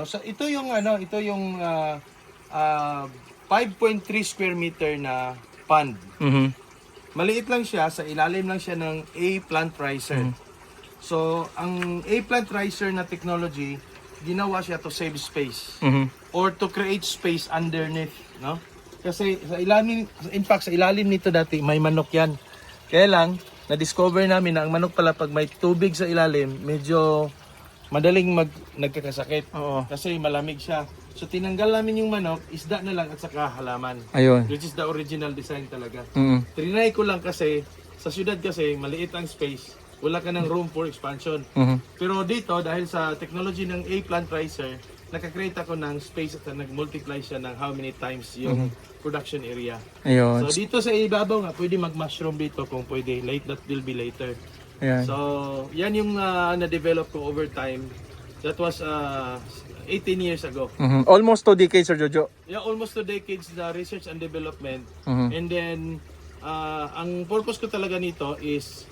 So ito yung ano, ito yung 5.3 square meter na pond. Maliit lang siya, sa ilalim lang siya ng A plant riser. So, ang A plant riser na technology, ginawa siya to save space or to create space underneath, no? Kasi sa ilalim, in fact sa ilalim nito dati may manok yan. Kaya lang na-discover namin na ang manok pala pag may tubig sa ilalim, medyo madaling nagkakasakit. Oo. Kasi malamig siya. So tinanggal namin yung manok, isda na lang at saka halaman. Ayun. Which is the original design talaga. Mm. Trinay ko lang kasi sa syudad kasi maliit ang space. Wala ka ng room for expansion. Pero dito, dahil sa technology ng A plant riser, nakakreate ako ng space at nag-multiply siya ng how many times yung production area. Ayun. So dito sa ibabaw nga, pwede mag-mushroom dito kung pwede. That will be later. Ayan. So, yan yung na-develop ko over time. That was 18 years ago. Almost 2 decades, Sir Jojo. Yeah, almost 2 decades na research and development. And then, ang purpose ko talaga nito is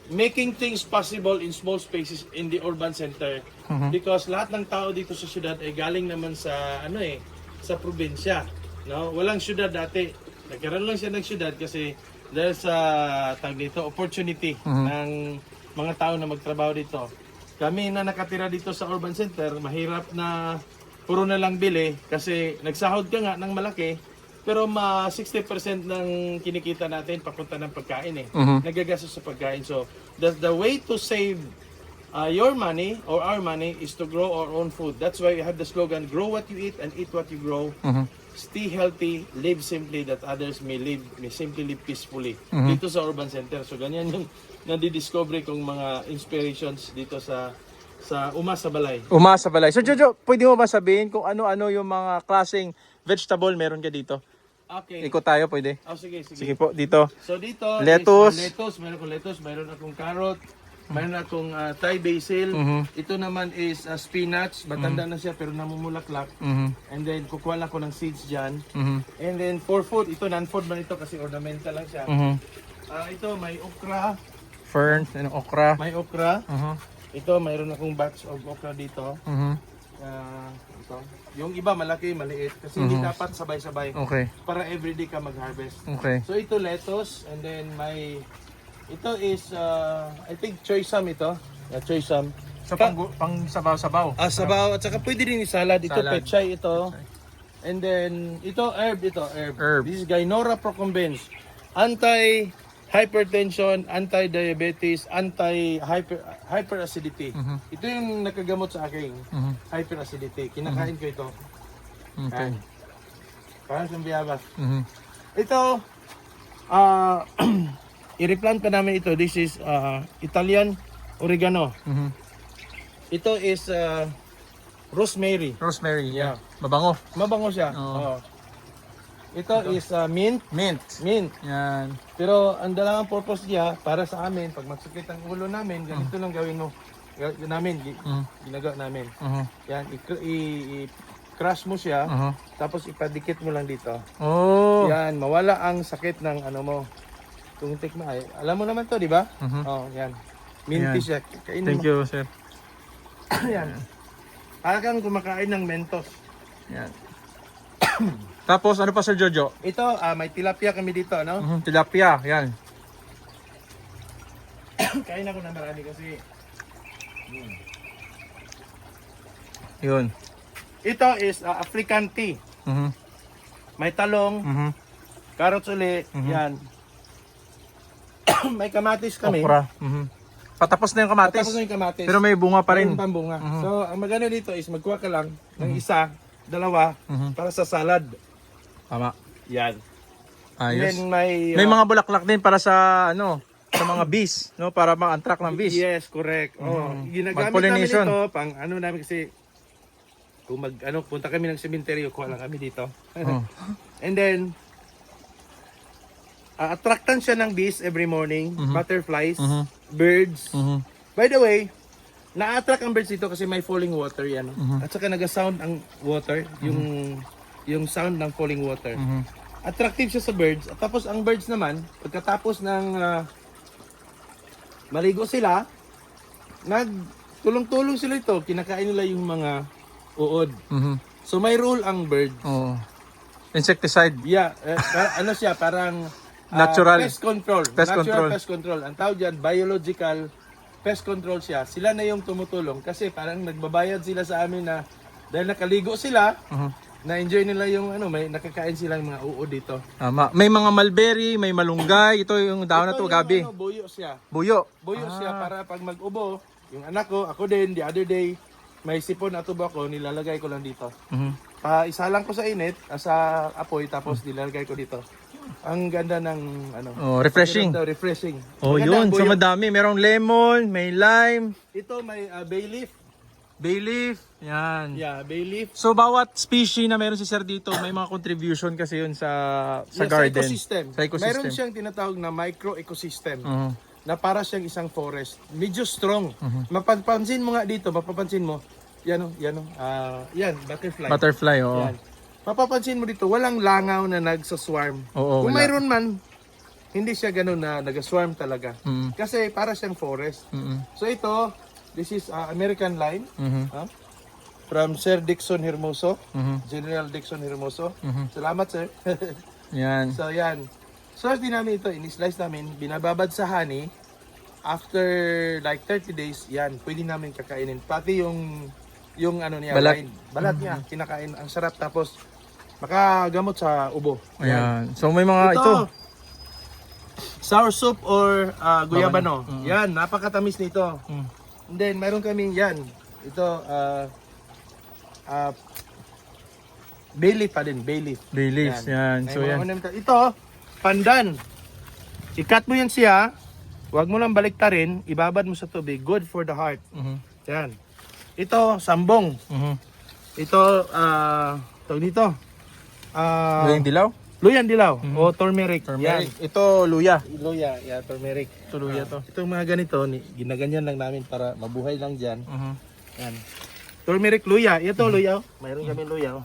making things possible in small spaces in the urban center. Because lahat ng tao dito sa syudad ay galing naman sa sa probinsya, no? Walang syudad dati. Nagkaroon lang siya ng syudad kasi dahil sa opportunity ng mga tao na magtrabaho dito. Kami na nakatira dito sa urban center, mahirap na puro na lang bili kasi nagsahod ka nga ng malaki. Pero 60% ng kinikita natin papunta ng pagkain Nagagastos sa pagkain. So, the way to save your money or our money is to grow our own food. That's why we have the slogan, grow what you eat and eat what you grow. Stay healthy, live simply that others may simply live peacefully. Dito sa urban center. So, ganyan yung nadidiscover kong mga inspirations dito sa Umas sa Balay. Umas sa Balay. Sir Jojo, pwede mo ba sabihin kung ano-ano yung mga klaseng vegetable meron ka dito? Okay. Ikot tayo, pwede? Sige. Sige po, dito. So dito, Lettuce. Meron akong lettuce, meron akong carrot, meron akong Thai basil. Ito naman is spinach, matanda na siya pero namumulaklak. And then kukuha lang ako ng seeds dyan. And then for food, ito non-food man ito kasi ornamental lang siya. Ito may okra. Fern, okra. May okra. Ito mayroon akong batch of okra dito. Ito. Yung iba malaki, maliit kasi hindi dapat sabay-sabay. Okay. Para everyday ka mag-harvest. Okay. So ito lettuce and then ito is I think choy sum ito. Choy sum. So pang sabaw-sabaw. Sabaw at saka pwede din i-salad. Ito Salad. pechay ito. And then ito herb. This is Gynora procumbens. Anti-hypertension, anti-diabetes, anti-hyperacidity. Ito yung nakagamot sa akin. Hyperacidity. Kinakain ko ito. Okay. Parang siyang biyabas. Ito, i-replant pa namin ito. This is Italian oregano. Ito is rosemary. Rosemary. Yeah. Mabango. Mabango siya. Oo. Ito is mint. Mint. Yan. Pero ang dalawang purpose niya para sa amin, pag magsakit ang ulo namin, ganito lang gawin mo. Ginagawa namin. Yan, i-crush mo siya, tapos ipadikit mo lang dito. Oh. Yan, mawala ang sakit ng ano mo. Kung tikma ay, alam mo naman to, di ba? Yan. Minty siya. Kainin Thank you, sir. Yan. Para kang kumakain ng Mentos. Yan. Tapos ano pa, Sir Jojo? Ito, may tilapia kami dito, no? Tilapia, yan. Kain ako ng marami kasi. Yun. Ito is African tea. May talong, carrots uli, yan. May kamatis kami. Okra. Patapos na yung kamatis. Tapos na yung kamatis. Pero may bunga pa rin. Mayroon pang bunga. So, ang maganda dito is magkuha ka lang ng isa, dalawa, para sa salad. Tama. Yan. Ayos. Then may May mga bulaklak din para sa sa mga bees, no, para ma-attract ng bees. Yes, correct. Ginagamit namin Mag-pollination. ito pang namin kasi kung punta kami ng sementeryo, kuha lang kami dito. And then attractan siya ng bees every morning, butterflies, birds. By the way, na-attract ang birds dito kasi may falling water yan. At saka naga-sound ang water, yung sound ng falling water. Attractive siya sa birds. At tapos ang birds naman, pagkatapos ng maligo sila, tulong-tulong sila ito. Kinakain nila yung mga uod. Mhm. So may role ang bird. Oo. Insecticide. Yeah, ano siya, parang Natural. pest control. Pest Natural control. pest control. Ang tawag dyan, biological pest control siya. Sila na yung tumutulong kasi parang nagbabayad sila sa amin na dahil nakaligo sila, Mhm. na-enjoy nila yung may nakakain silang mga uod dito. Tama. May mga mulberry, may malunggay. Ito yung dahon na to, Ito yung, gabi. buyo siya. Buyo. Buyo siya para pag mag-ubo, yung anak ko, ako din, the other day, may sipon at tubo ko, nilalagay ko lang dito. Mhm. Isa lang ko sa init, sa apoy, tapos nilalagay ko dito. Ang ganda ng Oh, refreshing. Ito, refreshing. Oh, Maganda yun. ang So buyo. madami. Merong lemon, may lime, Ito may bay leaf. bay leaf. Yan. Yeah, bay leaf. So bawat species na meron si Sir dito, may mga contribution kasi yun sa Yeah, garden. Sa ecosystem. Sa ecosystem. Meron siyang tinatawag na micro-ecosystem. Mhm. Na para siyang isang forest. Medyo strong. Mhm. Mapapansin mo nga dito, mapapansin mo, yan yan, butterfly. Butterfly, oo. Yan. Mapapansin mo dito, walang langaw na nagsaswarm. Oo, Kung wala. mayroon man, hindi siya ganun na nag-swarm talaga. Mhm. Kasi para siyang forest. Mhm. So ito, this is American lime. Mhm. From Sir Dixon Hermoso. Mhm. General Dixon Hermoso. Mhm. Salamat, sir. Yan. So, yan. So, din namin ito, in-slice namin, binababad sa honey. After like 30 days, yan, pwede namin kakainin. Pati yung niya, Balat. wine. Balat niya, kinakain. Ang sarap. Tapos, makagamot sa ubo. Ayan. So may mga ito. Sour soup or guyabano. Mm. Yan, napakatamis nito. Mm. And then, meron kaming yan. Ito, bay leaf pa din, bay leaf. Bay leaves. Yan. May So mga yan. ornamental. Ito, pandan. I-cut mo yan siya. Huwag mo lang baliktarin. Ibabad mo sa tubig. Good for the heart. Mhm. Yan. Ito, sambong. Mhm. Ito, tawag dito. Yung dilaw? Luyan dilaw o turmeric. Turmeric. Ito luya. Yan. Luya, yeah, turmeric. Ito luya to. Itong mga ganito, ginaganyan lang namin para mabuhay lang dyan. Mhm. Yan. Turmeric luya. Ito luya. Mayroon kami luya.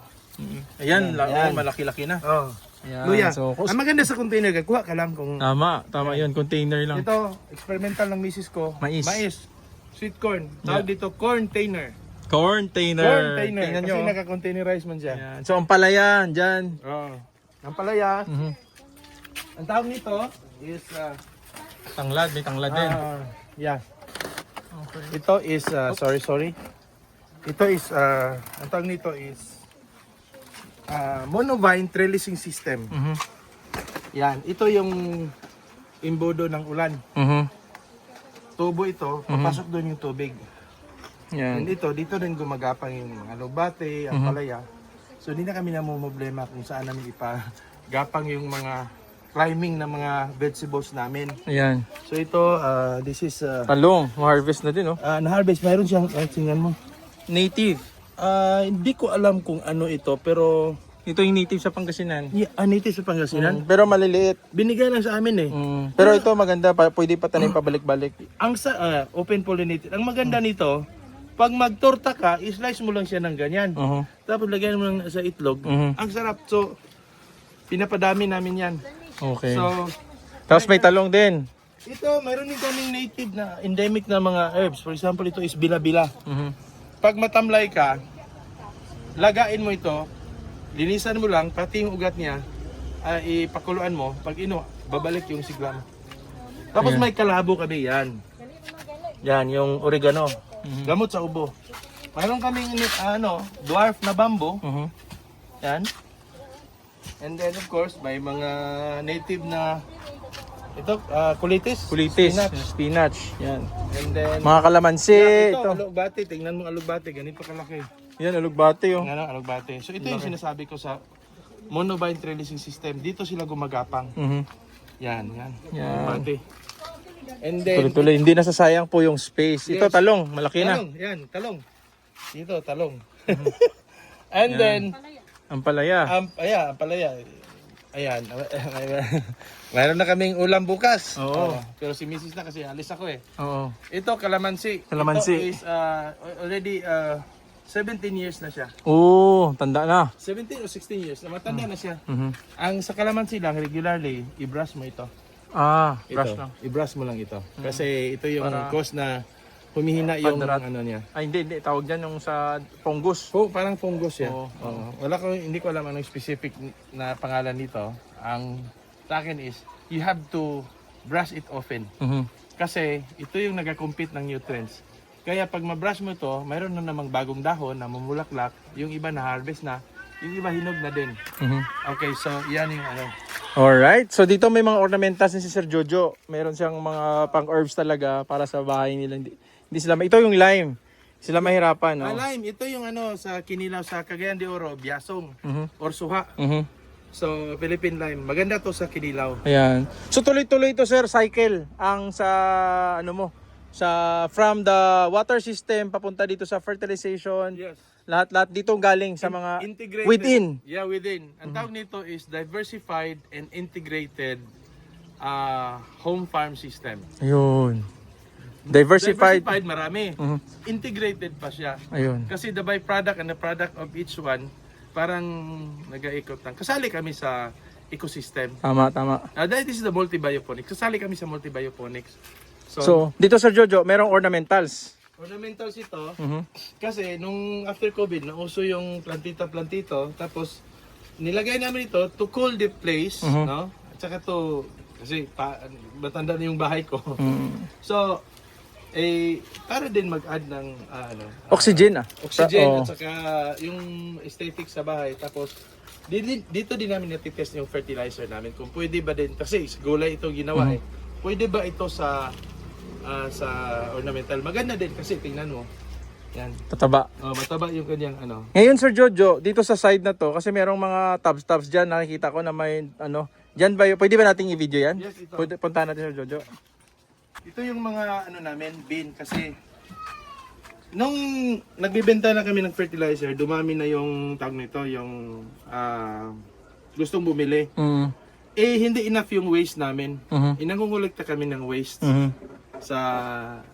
Ayan, Yan. malaki-laki na. Oh. Ayan. Luya. So, Ang maganda sa container, kuha ka lang kung tama yun. Container lang. ito, experimental ng misis ko. Mais. Sweet corn. Tawag dito, corntainer. Container. Container. Tingnan Kasi nyo. naka-containerize man siya. Ayan. So ang palayan dyan. Oh. Ang palaya, Mhm. ang tawag nito is, Tanglad, may tanglad din. yeah. Okay. Ito is, sorry. Ito is, ang tawag nito is, monovine trellising system. Mhm. Yan. Ito yung imbudo ng ulan. Mhm. Tubo ito, papasok doon yung tubig. Yan. And ito, dito rin gumagapang yung alugbate, ang palaya. So, hindi na kami namumblema kung saan namin ipagapang yung mga climbing na mga vegetables namin. Ayan. So, ito, this is, Talong. Harvest na din, oh. na-harvest. Mayroon siyang, tingnan mo. Native. Hindi ko alam kung ano ito, pero Ito yung native sa Pangasinan. native sa Pangasinan. Pero maliliit. Binigay lang sa amin eh. Pero ito maganda, pwede pa tanim pabalik-balik. Ang open pollinated, ang maganda nito, pag magtorta ka, i-slice mo lang siya ng ganyan. Mhm. Tapos lagyan mo lang sa itlog. Mhm. Ang sarap. So, pinapadami namin yan. Okay. So, Tapos may talong din. ito, mayroon din kaming native na endemic na mga herbs. For example, ito is bila-bila. Mhm. Pag matamlay ka, lagain mo ito, linisan mo lang, pati yung ugat niya, ipakuluan mo. Pag babalik yung sigla mo. Tapos Ayan. may kalabo kami, yan. Yan, yung oregano. Gamot sa ubo. Mayroon kaming dwarf na bamboo. Mhm. Yan. And then of course, may mga native na ito, kulitis. Kulitis, Spinach. spinach. Yan. And then Mga kalamansi. ito, Ito. alugbate. Tingnan mo alugbate, ganito kalaki. Yan, alugbate, oh. Alugbate. So ito yung sinasabi ko sa monovine trellising system. Dito sila gumagapang. Mhm. Yan. Yan. Alugbate. And then Tuloy-tuloy. Hindi nasasayang po yung space. Ito, Yes. talong. Malaki na. talong, yan, talong. Dito, talong. And then Ang palaya. ang palaya. Ayan. Mayroon na kaming ulam bukas. Oo. Pero si Mrs. na kasi alis ako eh. Oo. Ito, kalamansi. Kalamansi. Ito is already 17 years na siya. Oo, tanda na. 17 o 16 years. Matanda na siya. Mhm. Ang sa kalamansi lang, regularly, i-brush mo ito. Ah, Ito. brush lang. I-brush mo lang ito. Kasi ito yung cause na humihina yung Padrat. ano niya. Ay, hindi. Tawag dyan yung sa fungus. Parang fungus yan. Oo. Hindi ko alam anong specific na pangalan nito. Ang sa akin is, you have to brush it often. Mhm. Kasi ito yung nag-compete ng nutrients. Kaya pag ma-brush mo to, mayroon na namang bagong dahon na mamulaklak. Yung iba na harvest na, yung iba hinog na din. Mhm. Okay, so yan yung ano. Alright. So dito may mga ornamentals ni si Sir Jojo. Meron siyang mga pang-herbs talaga para sa bahay nila. Hindi sila, ito yung lime. Sila mahirapan, no? Lime, ito yung ano sa Kinilaw sa Cagayan de Oro, Biasong Mhm. or Suha. Mhm. So, Philippine lime. Maganda to sa Kinilaw. Ayan. So tuloy-tuloy to, sir, cycle ang sa ano mo, sa from the water system papunta dito sa fertilization. Yes. Lahat dito galing sa mga Integrated. within. Yeah, within. Ang tawag nito is diversified and integrated home farm system. Ayun. Diversified. Marami. Mhm. Integrated pa siya. Ayun. Kasi the byproduct and the product of each one, parang nag-aikot ng. Kasali kami sa ecosystem. Tama, tama. This is the multi-bioponics. Kasali kami sa multi-bioponics. So, dito Sir Jojo, merong ornamentals. Ornamentals ito, Mhm. kasi nung after COVID, nauso yung plantito, tapos nilagay namin ito to cool the place, Mhm. no? At saka to, kasi matanda na yung bahay ko. Mhm. So, para din mag-add ng Oxygen oxygen Oo. at saka yung aesthetic sa bahay. Tapos, dito din namin natitest yung fertilizer namin. Kung pwede ba din, kasi gulay ito ginawa Pwede ba ito sa ornamental? Maganda din kasi tingnan mo. Yan. Tataba. Mataba yung kanyang ano. Ngayon Sir Jojo, dito sa side na to, kasi merong mga tabs dyan, nakikita ko na may ano, dyan ba pwede ba nating i-video yan? Yes, ito. Pwede, punta natin Sir Jojo. Ito yung mga ano namin, bin kasi nung nagbebenta na kami ng fertilizer, dumami na yung tag nito, yung gustong bumili. Mm. Hindi enough yung waste namin. Mhm. Inangungulekta kami ng waste Mhm.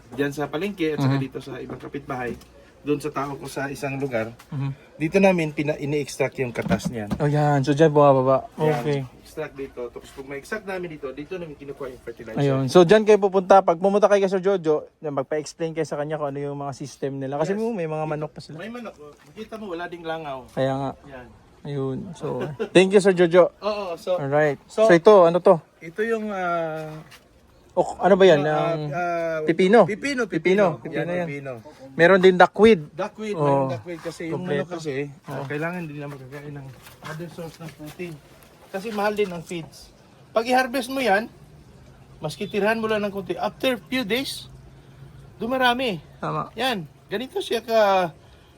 diyan sa palengke at saka dito sa ibang kapitbahay. Doon sa tao ko sa isang lugar. Mhm. Dito namin ini-extract yung katas niyan. Oh yan, so dyan bumababa. Yan, Okay. extract dito. Tapos pag ma-extract namin dito namin kinukuha yung fertilizer. Ayun. So dyan kayo pupunta. Pag pumunta kayo kay Sir Jojo, yan, magpa-explain kayo sa kanya kung ano yung mga system nila. Kasi Yes. may mga manok pa sila. May manok. Makita mo, wala ding langaw. Kaya nga. Yan. Ayun. So, thank you Sir Jojo. Oo, so Alright. So- So ito, ano to? ito yung Ano ba yan? Pipino. Pipino yan. pipino. Meron din duckweed. Duckweed, Oo. mayroong duckweed kasi yung Kompleto. manok kasi kailangan din na magkakain ng other source ng protein. Kasi mahal din ang feeds. Pag i-harvest mo yan, maski tirahan mo lang ng konti, after few days, dumarami. Tama. Yan, ganito siya ka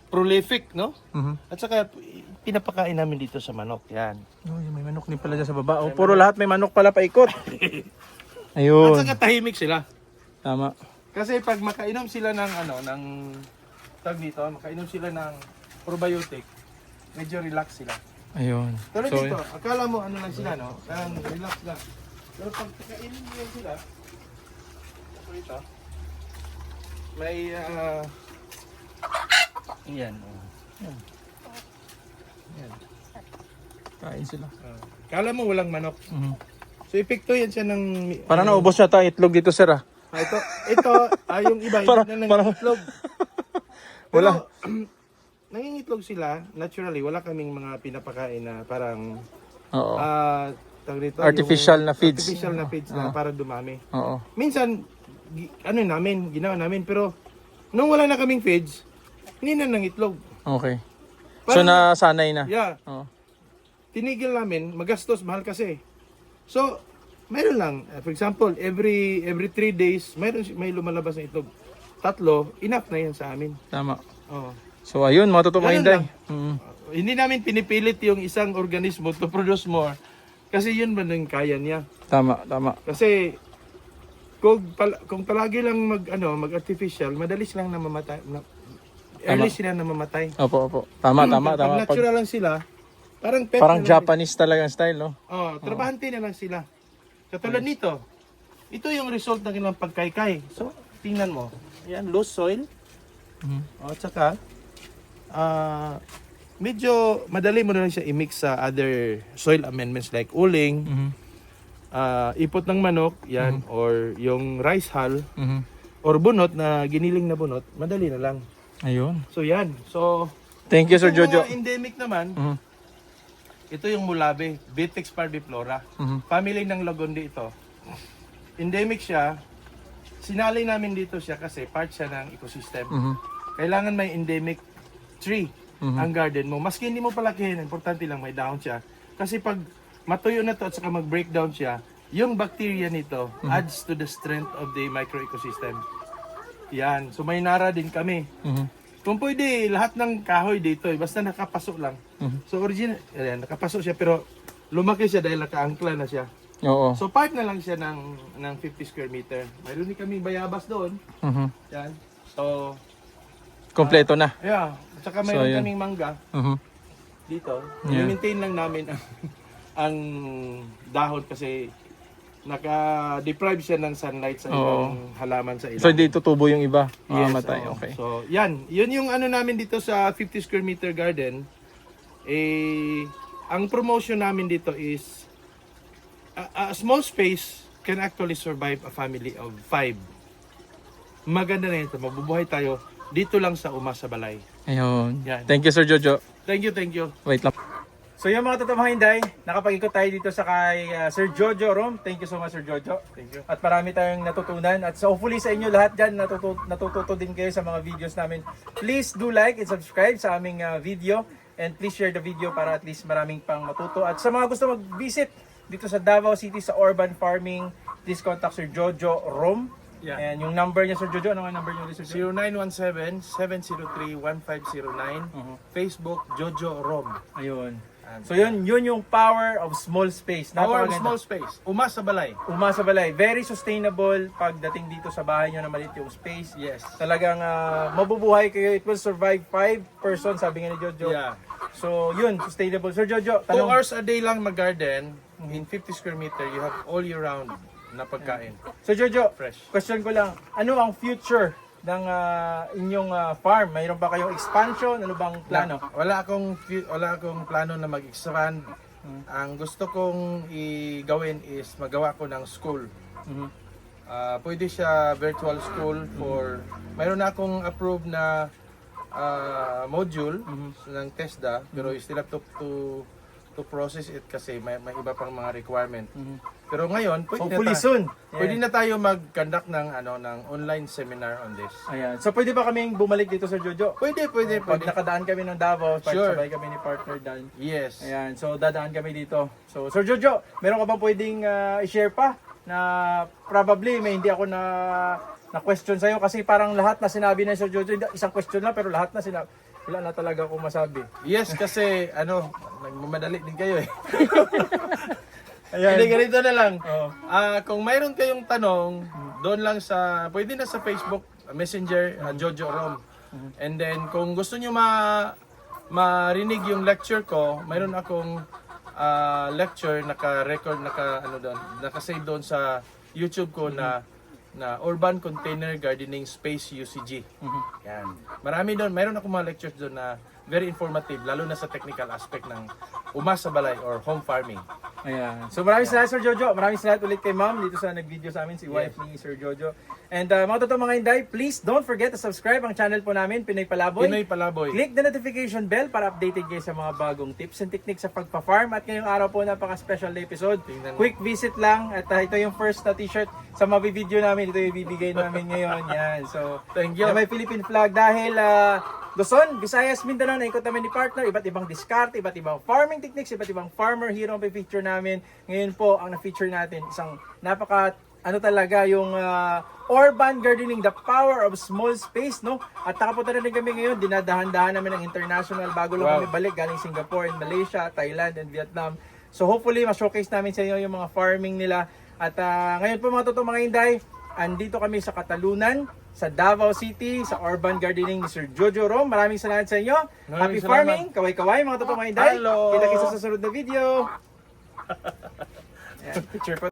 prolific, no? Mhm. At saka pinapakain namin dito sa manok, yan. Oh, may manok din pala dyan sa baba. Oh, puro lahat may manok pala paikot. At Ayun. saka tahimik sila. Tama. Kasi pag makainom sila ng makainom sila ng probiotic, medyo relax sila. Ayun. Pero So, dito, akala mo ano lang sila, no? Parang relax lang. Pero pag kainin mo yan sila, ako ito, may, yan. Yan. kain sila. Kala mo walang manok. Mhm. So, epekto yan siya ng... Parang naubos na tayo itlog dito, sir. Ito, yung iba, Parang- hindi na parang- nangingitlog. Wala. Pero, nangingitlog sila, naturally, wala kaming mga pinapakain na parang, Oo. tawag dito, Artificial na feeds. Artificial na feeds na para dumami. Oo. Minsan, ginawa namin, pero nung wala na kaming feeds, hindi na nangitlog. Okay. So, Parang- nasanay na. Yeah, Oo. tinigil namin, magastos, mahal kasi. So, mayroon lang. For example, every 3 days, may lumalabas na itlog. 3, enough na yan sa amin. Tama. Oh. So, ayun, mga totoong Ganun Inday. lang. Hindi namin pinipilit yung isang organismo to produce more. Kasi yun ba nang kaya niya? Tama, tama. Kasi kung palagi lang mag-artificial, madali silang namamatay. Early sila namamatay. Opo. Tama. Pag natural lang sila, parang pet Parang na lang. Japanese talaga ang style, no? Trabahante na lang sila. Katulad nito. Ito yung result ng ilang pagkaykay. So, tingnan mo. Ayan, loose soil. At saka, medyo madali mo na lang siya i-mix sa other soil amendments like uling, ipot ng manok, yan, or yung rice hull. or bunot na giniling na bunot, madali na lang. Ayun. So yan. So Thank you, Sir itong Jojo. mga endemic naman, Mhm. ito yung mulabe, Vitex parviflora. Mhm. Family ng Lagundi ito. Endemic siya. Sinali namin dito siya kasi part siya ng ecosystem. Mhm. Kailangan may endemic tree Mhm. ang garden mo. Maski hindi mo palakihin, importante lang may dahon siya. Kasi pag matuyo na to at saka mag-breakdown siya, yung bacteria nito adds to the strength of the microecosystem. Yan. So may nara din kami. Mhm. Kung pwede, lahat ng kahoy dito, basta nakapasok lang. Mhm. So original, ayan, nakapasok siya pero lumaki siya dahil nakaangkla na siya. Oo. So part na lang siya ng 50 square meter. Mayroon din kaming bayabas doon. Mhm. Yan. So, Kompleto na. yeah. At saka mayroon yun. kaming mangga Mhm. dito. Yeah. I-maintain lang namin ang dahon kasi naka-deprive siya ng sunlight sa ibang halaman sa ilalim. So, hindi tutubo yung iba. Yes, Mamatay. oo. Okay. So, yan. Yun yung ano namin dito sa 50 square meter garden. Ang promotion namin dito is a small space can actually survive a family of 5. Maganda na ito. Mabubuhay tayo dito lang sa Umas sa Balay. Ayun. Yan. Thank you, Sir Jojo. Thank you, thank you. Wait lang. So yung mga totoong mga hinday, nakapag-ikot tayo dito sa kay Sir Jojo Rom. Thank you so much, Sir Jojo. Thank you. At marami tayong natutunan. At so hopefully sa inyo lahat dyan, natututo din kayo sa mga videos namin. Please do like and subscribe sa aming video. And please share the video para at least maraming pang matuto. At sa mga gusto mag-visit dito sa Davao City sa urban farming, please contact Sir Jojo Rom. Yeah. And yung number niya, Sir Jojo, ano nga number niyo, Sir Jojo? 0917-703-1509. Facebook, Jojo Rom. Ayun. So yun yung power of small space. Power of Napakaganda. small space. Umas sa Balay. Umasa Balay. Very sustainable pagdating dito sa bahay nyo na maliit yung space. Yes. Talagang mabubuhay kayo. It will survive 5 persons, sabi nga ni Jojo. Yeah. So yun, sustainable. Sir Jojo, 2 tanong. hours a day lang mag-garden. In 50 square meter, you have all year round na pagkain. Sir Jojo, Fresh. question ko lang, ano ang future ng inyong farm? Mayroon ba kayong expansion? Ano bang plano? Wala akong plano na mag-expand. Ang gusto kong gawin is magawa ko ng school. Mhm. Pwede siya virtual school for mayroon na akong approved na module ng TESDA pero you still have to process it kasi may iba pang mga requirement. Pero ngayon, Hopefully soon. Pwede na tayo mag-conduct ng online seminar on this. Ayan. So pwede ba kaming bumalik dito, Sir Jojo? Pwede. Pag nakadaan kami ng Davao, Sure. sabay kami ni partner Dan. Yes. Ayan, so dadaan kami dito. So, Sir Jojo, meron ka bang pwedeng i-share pa na probably may hindi ako na question sa'yo kasi parang lahat na sinabi na Sir Jojo, isang question lang pero lahat na sinabi. Wala na talaga akong masabi. Yes, kasi nagmamadali din kayo eh. Ayan. Hindi, ganito na lang. Oo. Kung mayroon kayong tanong, doon lang pwede na sa Facebook, Messenger, Jojo Rom. And then, kung gusto nyo marinig yung lecture ko, mayroon akong lecture, naka-record, naka-save doon sa YouTube ko na Urban Container Gardening Space UCG. Yan. Marami doon, mayroon akong mga lectures doon na very informative, lalo na sa technical aspect ng umas sa balay or home farming. Ayan. So maraming salamat Sir Jojo. Maraming salamat ulit kay Ma'am dito sa nag-video sa amin, si wife ni Sir Jojo. And mga totoong mga hinday, please don't forget to subscribe ang channel po namin, Pinoy Palaboy. Pinoy Palaboy. Click the notification bell para updated kayo sa mga bagong tips and techniques sa pagpa-farm. At ngayong araw po, napaka-special episode. Tingnan mo. Quick visit lang. At ito yung first na t-shirt sa mabi-video namin. Ito yung ibibigay namin ngayon. Yan. So, Thank you. na may Philippine flag dahil Luzon, Visayas, Mindanao, naikot namin ni partner, iba't ibang discard, iba't ibang farming techniques, iba't ibang farmer hero ang feature namin. Ngayon po, ang na-feature natin, isang talaga yung urban gardening, the power of small space, no? At nakapunta na rin kami ngayon, dinadahan-dahan namin ng international bago lang kami balik galing Singapore and Malaysia, Thailand and Vietnam. So hopefully, ma-showcase namin sa inyo yung mga farming nila. At ngayon po mga totoong mga hinday, andito kami sa Katalunan, sa Davao City, sa urban gardening ni Sir Jojo Rom. Maraming salamat sa inyo. Happy Maraming farming, kaway-kaway mga totoong mga hinday. Hello. Kita kita sa susunod na video. Ayan, picture po.